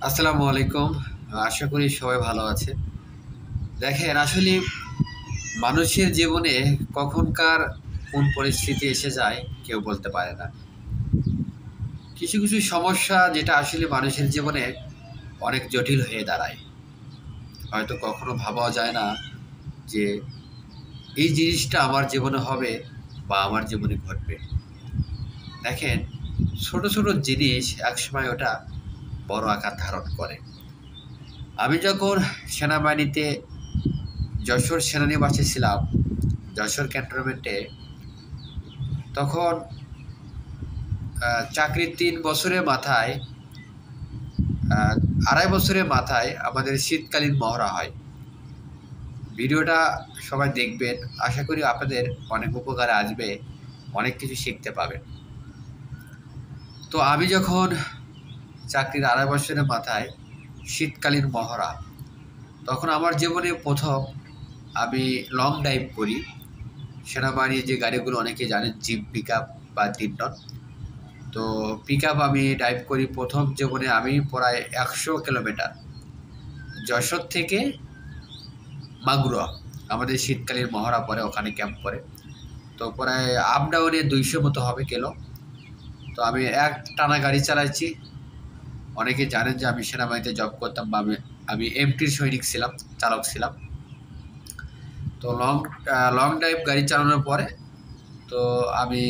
আসসালামু আলাইকুম। আশা করি সবাই ভালো আছে। দেখেন আসলে মানুষের জীবনে কখনকার কোন পরিস্থিতি এসে যায় কেউ বলতে পারে না। কিছু কিছু সমস্যা যেটা আসলে মানুষের জীবনে অনেক জটিল হয়ে দাঁড়ায়। হয়তো কখনো ভাবাও যায় না যে এই জিনিসটা আমার জীবনে হবে বা আমার জীবনে ঘটবে। দেখেন ছোট ছোট জিনিস একসময় ওটা বড় আকার ধারণ করে। আমি যখন সেনাবাহিনীতে যশোর সেনানিবাসে ছিলাম, যশোর ক্যান্টনমেন্টে, তখন চাকরির ৩ বছরের মাথায়, আহ, ২.৫ বছরের মাথায় আমাদের শীতকালীন মহড়া হয়। ভিডিওটা সবাই দেখবেন, আশা করি আপনাদের অনেক উপকারে আসবে, অনেক কিছু শিখতে পাবেন। তো আমি যখন চাকরির ২.৫ বছরের মাথায় শীতকালীন মহড়া, তখন আমার জীবনে প্রথম আমি লং ড্রাইভ করি। সেনাবাহিনীর যে গাড়িগুলো অনেকে জানেন, জিপ পিক আপ বা তিনটন। তো পিক আপ আমি ড্রাইভ করি প্রথম জীবনে। আমি প্রায় ১০০ কিলোমিটার যশোর থেকে মাগুরা, আমাদের শীতকালীন মহড়া পরে, ওখানে ক্যাম্প পরে। তো প্রায় আপ ডাউনে ২০০ মতো হবে কিলো। তো আমি এক টানা গাড়ি চালাচ্ছি। অনেকে জানেন যে আমি সেনাবাহিনীতে জব করতাম, বা আমি এমটির সৈনিক ছিলাম, চালক ছিলাম। তো লং ড্রাইভ গাড়ি চালানোর পরে তো আমি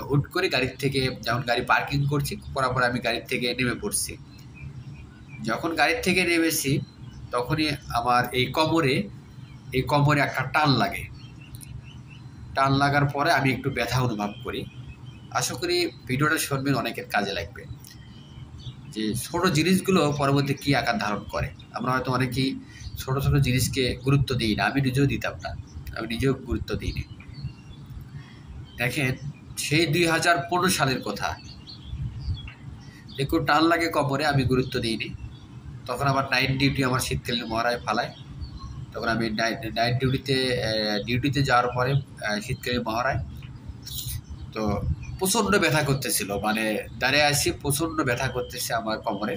হুট করে গাড়ির থেকে, যখন গাড়ি পার্কিং করছি করার পরে, আমি গাড়ির থেকে নেমে পড়ছি। যখন গাড়ির থেকে নেমেছি তখনই আমার এই কোমরে একটা টান লাগে। টান লাগার পরে আমি একটু ব্যথা অনুভব করি। আশা করি ভিডিওটা শুনবেন, অনেকের কাজে লাগবে, যে ছোট জিনিসগুলো পরবর্তী কী আকার ধারণ করে। আমরা হয়তো অনেকেই ছোট ছোট জিনিসকে গুরুত্ব দিই না, আমি নিজেও দিতাম না, আমি নিজেও গুরুত্ব দিইনি। দেখেন সেই ২০১৫ সালের কথা, একটু টান লাগে কোমরে, আমি গুরুত্ব দিইনি। তখন আমার নাইট ডিউটি, আমার শীতকালীন মহড়ায় ফালায়। তখন আমি নাইট ডিউটিতে যাওয়ার পরে শীতকালীন মহড়ায় তো প্রচণ্ড ব্যথা করতেছিল, মানে দাঁড়িয়ে আসি, প্রচণ্ড ব্যথা করতেছে আমার কোমরে।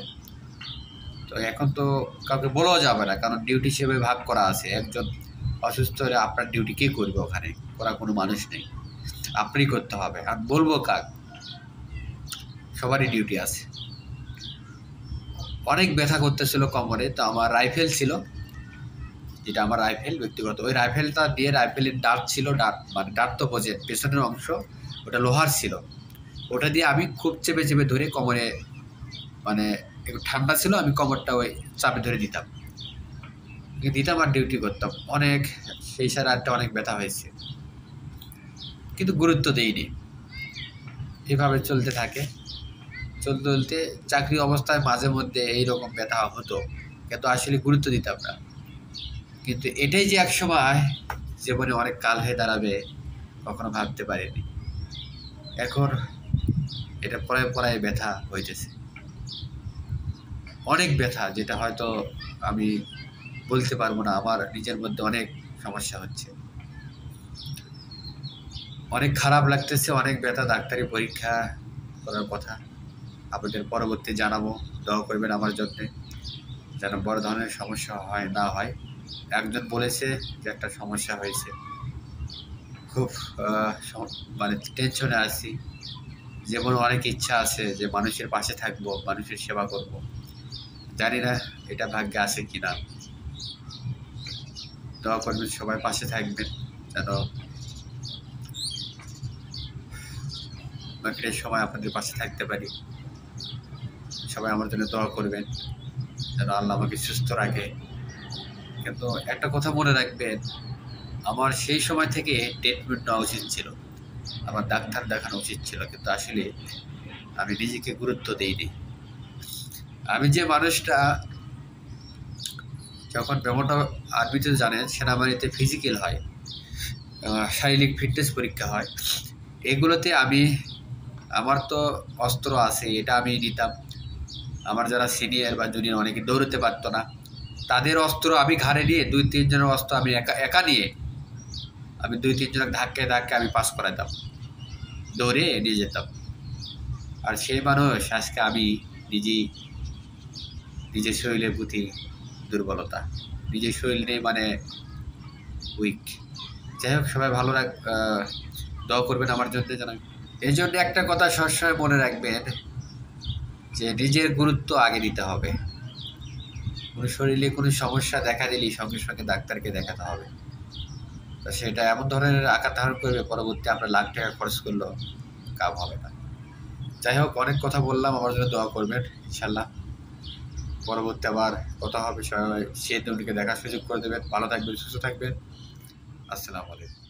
তো এখন তো কাউকে বলাও যাবে না, কারণ ডিউটি হিসেবে ভাগ করা আছে। একজন অসুস্থ হলে আপনার ডিউটি কে করবে? ওখানে করার কোনো মানুষ নেই, আপনিই করতে হবে। আর বলবো কাক? সবারই ডিউটি আছে। অনেক ব্যথা করতেছিল কোমরে। তো আমার রাইফেল ছিল, যেটা আমার রাইফেল ব্যক্তিগত, ওই রাইফেলটা দিয়ে, রাইফেলের ডাট ছিল, ডাট মানে ডাট তো বোঝেন, পেছনের অংশ ওটা লোহার ছিল, ওটা দিয়ে আমি খুব চেপে চেপে ধরে কোমরে, মানে একটু ঠান্ডা ছিল, আমি কোমরটা ওই চাপে ধরে দিতাম আর ডিউটি করতাম। অনেক, সেই সারা রাতটা অনেক ব্যথা হয়েছে, কিন্তু গুরুত্ব দেইনি। এভাবে চলতে থাকে, চলতে চাকরি অবস্থায় মাঝে মধ্যে এইরকম ব্যথা হতো, কিন্তু আসলে গুরুত্ব দিতাম না। কিন্তু এটাই যে একসময় জীবনে অনেক কাল হয়ে দাঁড়াবে, কখনো ভাবতে পারিনি। এখন এটা পড়ায় ব্যথা হইতেছে, অনেক ব্যথা, যেটা হয়তো আমি বলতে পারবো না। আমার নিজের মধ্যে অনেক সমস্যা হচ্ছে, অনেক খারাপ লাগতেছে, অনেক ব্যথা। ডাক্তারি পরীক্ষা করার কথা, আপনাদের পরবর্তী জানাবো। দোয়া করবেন আমার জন্য, যেন বড় ধরনের সমস্যা না হয়। একজন বলেছে যে একটা সমস্যা হয়েছে, খুব মানে টেনশনে আছি। যেমন অনেক ইচ্ছা আছে যে মানুষের পাশে থাকবো, মানুষের সেবা করব, জানি না এটা ভাগ্যে আছে কিনা। দোয়া করবেন, সবাই পাশে থাকবেন, যেন বাকিটার সময় আপনাদের পাশে থাকতে পারি। সবাই আমার জন্য দোয়া করবেন, যেন আল্লাহ আমাকে সুস্থ রাখে। কিন্তু একটা কথা মনে রাখবেন, আমার সেই সময় থেকে ট্রিটমেন্ট নেওয়া উচিত ছিল, আমার ডাক্তার দেখানো উচিত ছিল, কিন্তু আসলে আমি নিজেকে গুরুত্ব দিইনি। আমি যে মানুষটা, যখন ব্যাপারটা আর্মিতে জানেন, সেনাবাহিনীতে ফিজিক্যাল হয়, শারীরিক ফিটনেস পরীক্ষা হয়, এগুলোতে আমার তো অস্ত্র আছে, এটা আমি নিতাম। আমার যারা সিনিয়র বা জুনিয়র, অনেকে দৌড়তে পারতো না, তাদের অস্ত্র আমি ঘাড়ে নিয়ে, ২-৩ জনের অস্ত্র আমি একা নিয়ে, আমি ২-৩ জনের ধাক্কে আমি পাস করাতাম, দৌড়ে নিয়ে যেতাম। আর সেই মানুষ আজকে আমি নিজেই নিজের শরীরের প্রতি দুর্বলতা, নিজের শরীর নেই মানে উইক। যাই হোক, সবাই ভালো দোয়া করবেন আমার জন্য যেন। এই জন্য একটা কথা সবসময় মনে রাখবেন যে নিজের গুরুত্ব আগে দিতে হবে। কোনো শরীরে কোনো সমস্যা দেখা দিলেই সঙ্গে সঙ্গে ডাক্তারকে দেখাতে হবে। তো সেটা এমন ধরনের আকার ধারণ করবে, পরবর্তী আপনার লাখ টাকা খরচ করলেও কাম হবে না। যাই হোক, অনেক কথা বললাম, আমার জন্য দোয়া করবেন ইনশাল্লাহ। পরবর্তী আবার কথা হবে, সবাই সে দুটিকে দেখার সুযোগ করে দেবেন। ভালো থাকবেন, সুস্থ থাকবেন। আসসালামু আলাইকুম।